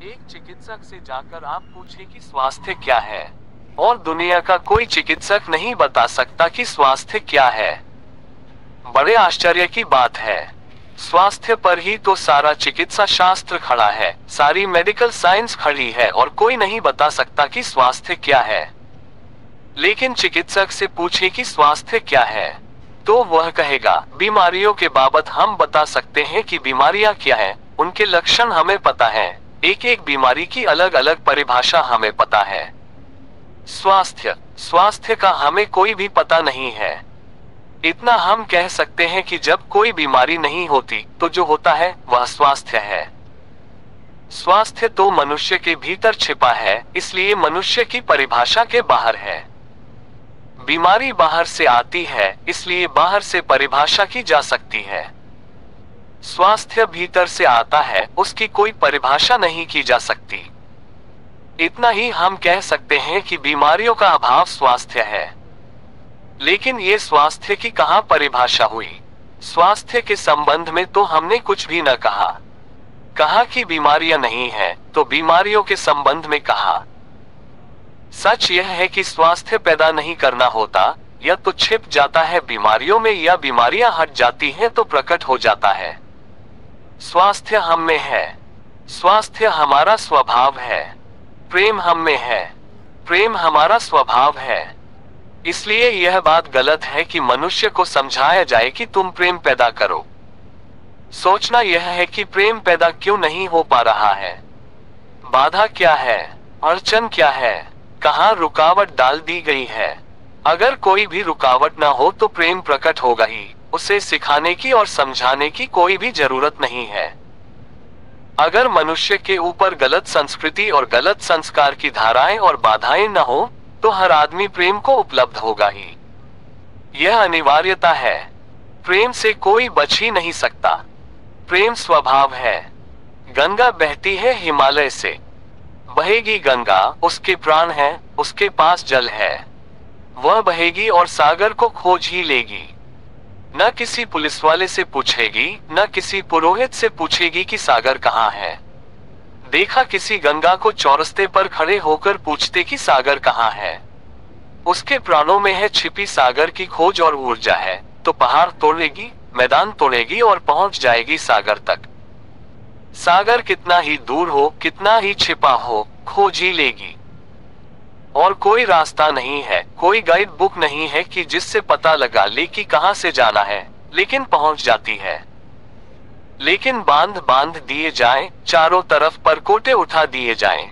एक चिकित्सक से जाकर आप पूछें कि स्वास्थ्य क्या है, और दुनिया का कोई चिकित्सक नहीं बता सकता कि स्वास्थ्य क्या है। बड़े आश्चर्य की बात है। स्वास्थ्य पर ही तो सारा चिकित्सा शास्त्र खड़ा है, सारी मेडिकल साइंस खड़ी है, और कोई नहीं बता सकता कि स्वास्थ्य क्या है। लेकिन चिकित्सक से पूछे कि स्वास्थ्य क्या है, तो वह कहेगा बीमारियों के बाबत हम बता सकते हैं कि बीमारियां क्या है, उनके लक्षण हमें पता है, एक एक बीमारी की अलग अलग परिभाषा हमें पता है। स्वास्थ्य का हमें कोई भी पता नहीं है। इतना हम कह सकते हैं कि जब कोई बीमारी नहीं होती तो जो होता है वह स्वास्थ्य है। स्वास्थ्य तो मनुष्य के भीतर छिपा है, इसलिए मनुष्य की परिभाषा के बाहर है। बीमारी बाहर से आती है, इसलिए बाहर से परिभाषा की जा सकती है। स्वास्थ्य भीतर से आता है, उसकी कोई परिभाषा नहीं की जा सकती। इतना ही हम कह सकते हैं कि बीमारियों का अभाव स्वास्थ्य है। लेकिन ये स्वास्थ्य की कहाँ परिभाषा हुई? स्वास्थ्य के संबंध में तो हमने कुछ भी न कहा कि बीमारियां नहीं है, तो बीमारियों के संबंध में कहा। सच यह है कि स्वास्थ्य पैदा नहीं करना होता, या तो छिप जाता है बीमारियों में, या बीमारियां हट जाती हैं तो प्रकट हो जाता है। स्वास्थ्य हम में है। स्वास्थ्य हमारा स्वभाव है। प्रेम हम में है। प्रेम हमारा स्वभाव है। इसलिए यह बात गलत है कि मनुष्य को समझाया जाए कि तुम प्रेम पैदा करो। सोचना यह है कि प्रेम पैदा क्यों नहीं हो पा रहा है, बाधा क्या है, अड़चन क्या है, कहाँ रुकावट डाल दी गई है। अगर कोई भी रुकावट ना हो तो प्रेम प्रकट होगा ही। उसे सिखाने की और समझाने की कोई भी जरूरत नहीं है। अगर मनुष्य के ऊपर गलत संस्कृति और गलत संस्कार की धाराएं और बाधाएं न हो तो हर आदमी प्रेम को उपलब्ध होगा ही। यह अनिवार्यता है। प्रेम से कोई बच ही नहीं सकता। प्रेम स्वभाव है। गंगा बहती है हिमालय से, बहेगी गंगा, उसके प्राण है, उसके पास जल है, वह बहेगी और सागर को खोज ही लेगी। न किसी पुलिस वाले से पूछेगी, न किसी पुरोहित से पूछेगी कि सागर कहाँ है। देखा किसी गंगा को चौरस्ते पर खड़े होकर पूछते कि सागर कहाँ है। उसके प्राणों में है छिपी सागर की खोज और ऊर्जा है, तो पहाड़ तोड़ेगी, मैदान तोड़ेगी और पहुंच जाएगी सागर तक। सागर कितना ही दूर हो, कितना ही छिपा हो, खोज ही लेगी। और कोई रास्ता नहीं है, कोई गाइड बुक नहीं है कि जिससे पता लगा ले कि कहां से जाना है, लेकिन पहुंच जाती है। लेकिन बांध दिए जाएं, चारों तरफ परकोटे उठा दिए जाएं।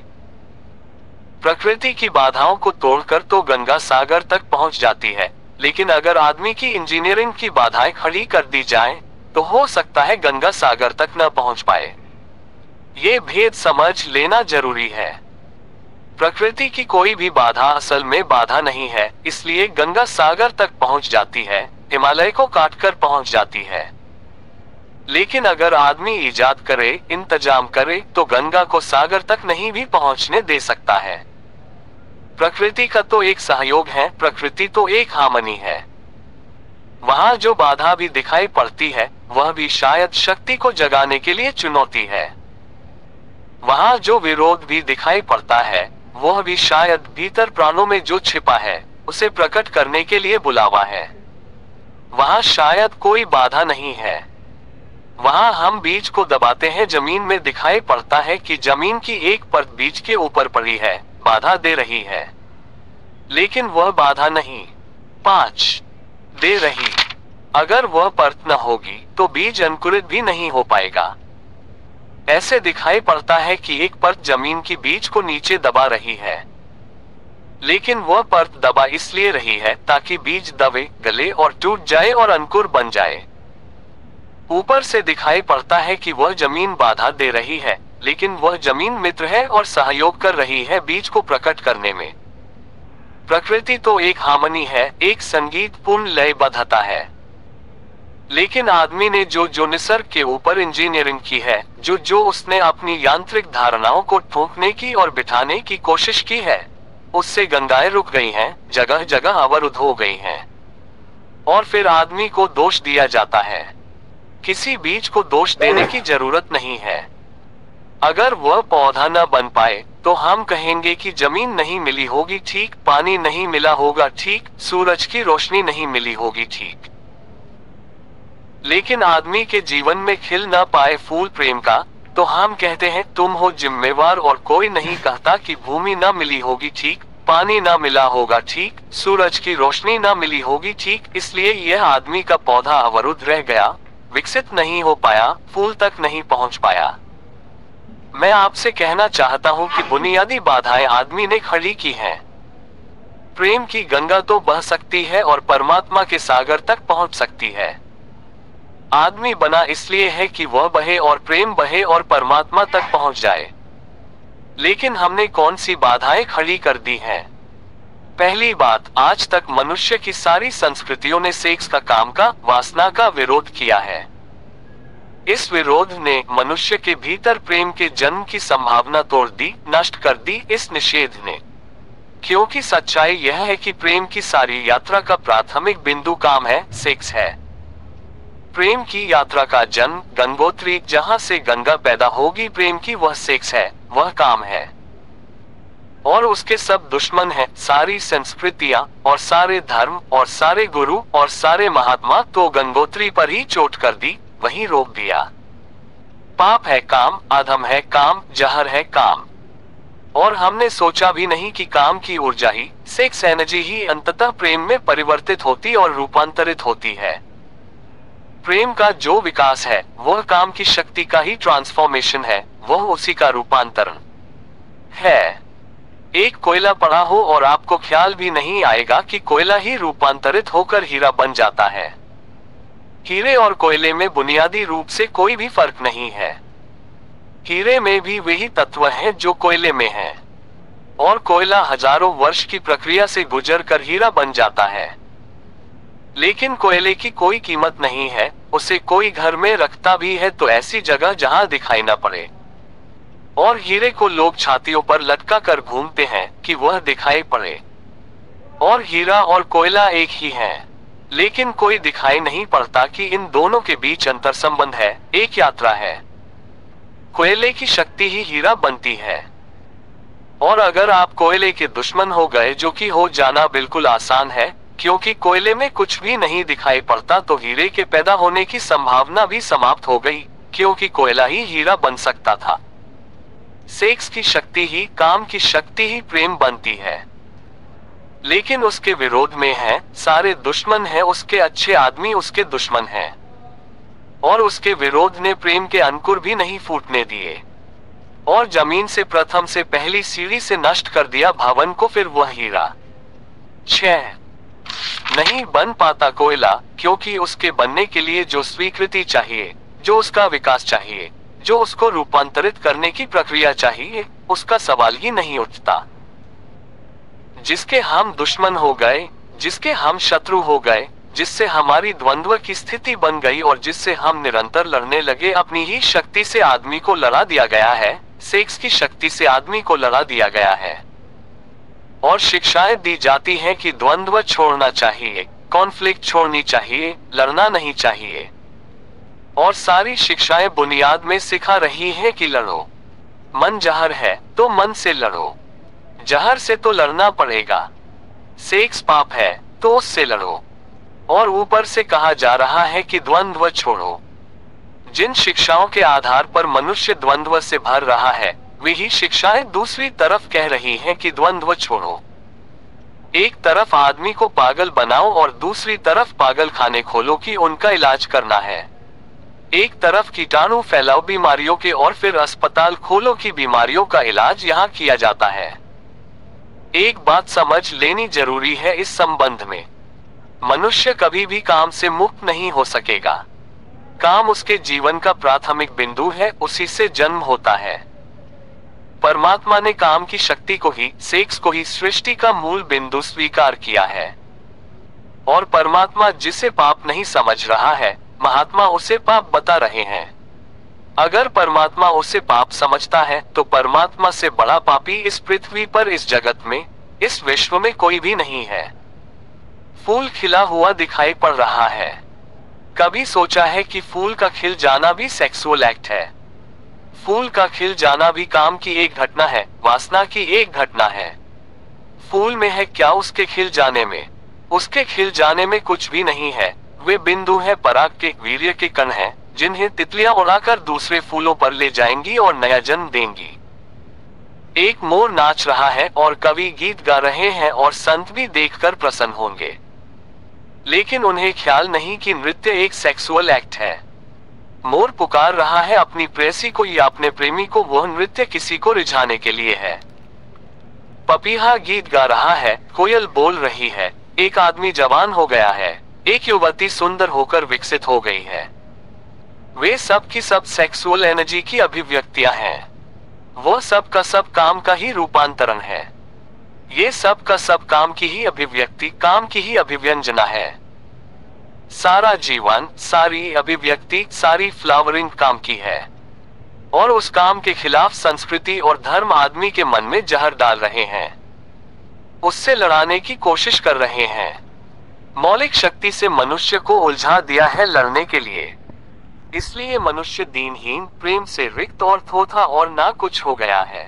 प्रकृति की बाधाओं को तोड़कर तो गंगा सागर तक पहुंच जाती है, लेकिन अगर आदमी की इंजीनियरिंग की बाधाएं खड़ी कर दी जाएं, तो हो सकता है गंगा सागर तक न पहुंच पाए। ये भेद समझ लेना जरूरी है। प्रकृति की कोई भी बाधा असल में बाधा नहीं है, इसलिए गंगा सागर तक पहुंच जाती है, हिमालय को काटकर पहुंच जाती है। लेकिन अगर आदमी इजाद करे, इंतजाम करे, तो गंगा को सागर तक नहीं भी पहुंचने दे सकता है। प्रकृति का तो एक सहयोग है, प्रकृति तो एक हार्मनी है। वहां जो बाधा भी दिखाई पड़ती है, वह भी शायद शक्ति को जगाने के लिए चुनौती है। वहां जो विरोध भी दिखाई पड़ता है, वह भी शायद भीतर प्राणों में जो छिपा है, उसे प्रकट करने के लिए बुलावा है। वहां शायद कोई बाधा नहीं है। वहां हम बीज को दबाते हैं, जमीन में दिखाई पड़ता है कि जमीन की एक परत बीज के ऊपर पड़ी है, बाधा दे रही है, लेकिन वह बाधा नहीं 5 दे रही। अगर वह परत न होगी तो बीज अंकुरित भी नहीं हो पाएगा। ऐसे दिखाई पड़ता है कि एक परत जमीन की बीज को नीचे दबा रही है, लेकिन वह परत दबा इसलिए रही है ताकि बीज दबे, गले और टूट जाए और अंकुर बन जाए। ऊपर से दिखाई पड़ता है कि वह जमीन बाधा दे रही है, लेकिन वह जमीन मित्र है और सहयोग कर रही है बीज को प्रकट करने में। प्रकृति तो एक हार्मनी है, एक संगीतपूर्ण लयबद्धता है। लेकिन आदमी ने जो निसर्ग के ऊपर इंजीनियरिंग की है, जो उसने अपनी यांत्रिक धारणाओं को ठोकने की और बिठाने की कोशिश की है, उससे गंगाएं रुक गई हैं, जगह जगह अवरुद्ध हो गई हैं। और फिर आदमी को दोष दिया जाता है। किसी बीज को दोष देने की जरूरत नहीं है। अगर वह पौधा न बन पाए तो हम कहेंगे कि जमीन नहीं मिली होगी ठीक, पानी नहीं मिला होगा ठीक, सूरज की रोशनी नहीं मिली होगी ठीक। लेकिन आदमी के जीवन में खिल न पाए फूल प्रेम का, तो हम कहते हैं तुम हो जिम्मेवार, और कोई नहीं कहता कि भूमि न मिली होगी ठीक, पानी न मिला होगा ठीक, सूरज की रोशनी न मिली होगी ठीक। इसलिए यह आदमी का पौधा अवरुद्ध रह गया, विकसित नहीं हो पाया, फूल तक नहीं पहुंच पाया। मैं आपसे कहना चाहता हूं कि बुनियादी बाधाएं आदमी ने खड़ी की हैं। प्रेम की गंगा तो बह सकती है और परमात्मा के सागर तक पहुंच सकती है। आदमी बना इसलिए है कि वह बहे और प्रेम बहे और परमात्मा तक पहुंच जाए। लेकिन हमने कौन सी बाधाएं खड़ी कर दी हैं? पहली बात, आज तक मनुष्य की सारी संस्कृतियों ने सेक्स का, काम का, वासना का विरोध किया है। इस विरोध ने मनुष्य के भीतर प्रेम के जन्म की संभावना तोड़ दी, नष्ट कर दी इस निषेध ने। क्योंकि सच्चाई यह है कि प्रेम की सारी यात्रा का प्राथमिक बिंदु काम है, सेक्स है। प्रेम की यात्रा का जन्म गंगोत्री, जहां से गंगा पैदा होगी प्रेम की, वह सेक्स है, वह काम है। और उसके सब दुश्मन हैं, सारी संस्कृतियां और सारे धर्म और सारे गुरु और सारे महात्मा, तो गंगोत्री पर ही चोट कर दी, वहीं रोक दिया। पाप है काम, अधम है काम, जहर है काम। और हमने सोचा भी नहीं कि काम की ऊर्जा ही, सेक्स एनर्जी ही अंततः प्रेम में परिवर्तित होती और रूपांतरित होती है। प्रेम का जो विकास है वह काम की शक्ति का ही ट्रांसफॉर्मेशन है, वह उसी का रूपांतरण है। एक कोयला पड़ा हो और आपको ख्याल भी नहीं आएगा कि कोयला ही रूपांतरित होकर हीरा बन जाता है। हीरे और कोयले में बुनियादी रूप से कोई भी फर्क नहीं है। हीरे में भी वही तत्व हैं जो कोयले में हैं, और कोयला हजारों वर्ष की प्रक्रिया से गुजरकर हीरा बन जाता है। लेकिन कोयले की कोई कीमत नहीं है, उसे कोई घर में रखता भी है तो ऐसी जगह जहां दिखाई न पड़े। और हीरे को लोग छातियों पर लटका कर घूमते हैं कि वह दिखाई पड़े। और हीरा और कोयला एक ही है, लेकिन कोई दिखाई नहीं पड़ता कि इन दोनों के बीच अंतर संबंध है, एक यात्रा है। कोयले की शक्ति ही हीरा बनती है। और अगर आप कोयले के दुश्मन हो गए, जो कि हो जाना बिल्कुल आसान है, क्योंकि कोयले में कुछ भी नहीं दिखाई पड़ता, तो हीरे के पैदा होने की संभावना भी समाप्त हो गई, क्योंकि कोयला ही हीरा बन सकता था। सेक्स की शक्ति ही, काम की शक्ति ही प्रेम बनती है। लेकिन उसके विरोध में है, सारे दुश्मन हैं, उसके अच्छे आदमी उसके दुश्मन हैं। और उसके विरोध ने प्रेम के अंकुर भी नहीं फूटने दिए, और जमीन से प्रथम से पहली सीढ़ी से नष्ट कर दिया भवन को, फिर वह हीरा 6 नहीं बन पाता कोयला, क्योंकि उसके बनने के लिए जो स्वीकृति चाहिए, जो उसका विकास चाहिए, जो उसको रूपांतरित करने की प्रक्रिया चाहिए, उसका सवाल ही नहीं उठता। जिसके हम दुश्मन हो गए, जिसके हम शत्रु हो गए, जिससे हमारी द्वंद्व की स्थिति बन गई और जिससे हम निरंतर लड़ने लगे, अपनी ही शक्ति से आदमी को लड़ा दिया गया है, सेक्स की शक्ति से आदमी को लड़ा दिया गया है। और शिक्षाएं दी जाती हैं कि द्वंद्व छोड़ना चाहिए, कॉन्फ्लिक्ट छोड़नी चाहिए, लड़ना नहीं चाहिए। और सारी शिक्षाएं बुनियाद में सिखा रही हैं कि लड़ो। मन जहर है तो मन से लड़ो, जहर से तो लड़ना पड़ेगा। सेक्स पाप है तो उससे लड़ो। और ऊपर से कहा जा रहा है कि द्वंद्व छोड़ो। जिन शिक्षाओं के आधार पर मनुष्य द्वंद्व से भर रहा है, वही शिक्षाएं दूसरी तरफ कह रही हैं कि द्वंद्व छोड़ो। एक तरफ आदमी को पागल बनाओ और दूसरी तरफ पागल खाने खोलो कि उनका इलाज करना है। एक तरफ कीटाणु फैलाओ बीमारियों के और फिर अस्पताल खोलो कि बीमारियों का इलाज यहाँ किया जाता है। एक बात समझ लेनी जरूरी है इस संबंध में, मनुष्य कभी भी काम से मुक्त नहीं हो सकेगा। काम उसके जीवन का प्राथमिक बिंदु है, उसी से जन्म होता है। परमात्मा ने काम की शक्ति को ही, सेक्स को ही सृष्टि का मूल बिंदु स्वीकार किया है। और परमात्मा जिसे पाप नहीं समझ रहा है, महात्मा उसे पाप बता रहे हैं। अगर परमात्मा उसे पाप समझता है तो परमात्मा से बड़ा पापी इस पृथ्वी पर, इस जगत में, इस विश्व में कोई भी नहीं है। फूल खिला हुआ दिखाई पड़ रहा है। कभी सोचा है कि फूल का खिल जाना भी सेक्सुअल एक्ट है? फूल का खिल जाना भी काम की एक घटना है, वासना की एक घटना है। फूल में है क्या उसके खिल जाने में? उसके खिल जाने में कुछ भी नहीं है। वे बिंदु है पराग के, वीर्य के कण हैं, जिन्हें तितलियां उड़ाकर दूसरे फूलों पर ले जाएंगी और नया जन्म देंगी। एक मोर नाच रहा है और कवि गीत गा रहे हैं और संत भी देखकर प्रसन्न होंगे, लेकिन उन्हें ख्याल नहीं कि नृत्य एक सेक्सुअल एक्ट है। मोर पुकार रहा है अपनी प्रेयसी को या अपने प्रेमी को, वह नृत्य किसी को रिझाने के लिए है। पपीहा गीत गा रहा है, कोयल बोल रही है, एक आदमी जवान हो गया है, एक युवती सुंदर होकर विकसित हो गई है। वे सब की सब सेक्सुअल एनर्जी की अभिव्यक्तियां हैं। वह सब का सब काम का ही रूपांतरण है। ये सब का सब काम की ही अभिव्यक्ति, काम की ही अभिव्यंजना है। सारा जीवन, सारी अभिव्यक्ति, सारी फ्लावरिंग काम की है। और उस काम के खिलाफ संस्कृति और धर्म आदमी के मन में जहर डाल रहे हैं, उससे लड़ाने की कोशिश कर रहे हैं। मौलिक शक्ति से मनुष्य को उलझा दिया है लड़ने के लिए। इसलिए मनुष्य दीनहीन, प्रेम से रिक्त और थोथा और ना कुछ हो गया है।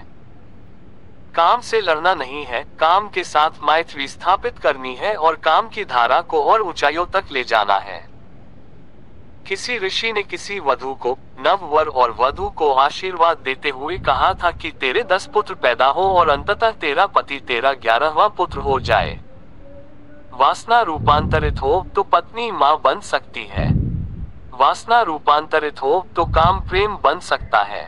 काम से लड़ना नहीं है, काम के साथ मैत्री स्थापित करनी है और काम की धारा को और ऊंचाइयों तक ले जाना है। किसी ऋषि ने किसी वधू को, नव वर और वधू को आशीर्वाद देते हुए कहा था कि तेरे 10 पुत्र पैदा हो और अंततः तेरा पति तेरा 11वां पुत्र हो जाए। वासना रूपांतरित हो तो पत्नी मां बन सकती है। वासना रूपांतरित हो तो काम प्रेम बन सकता है।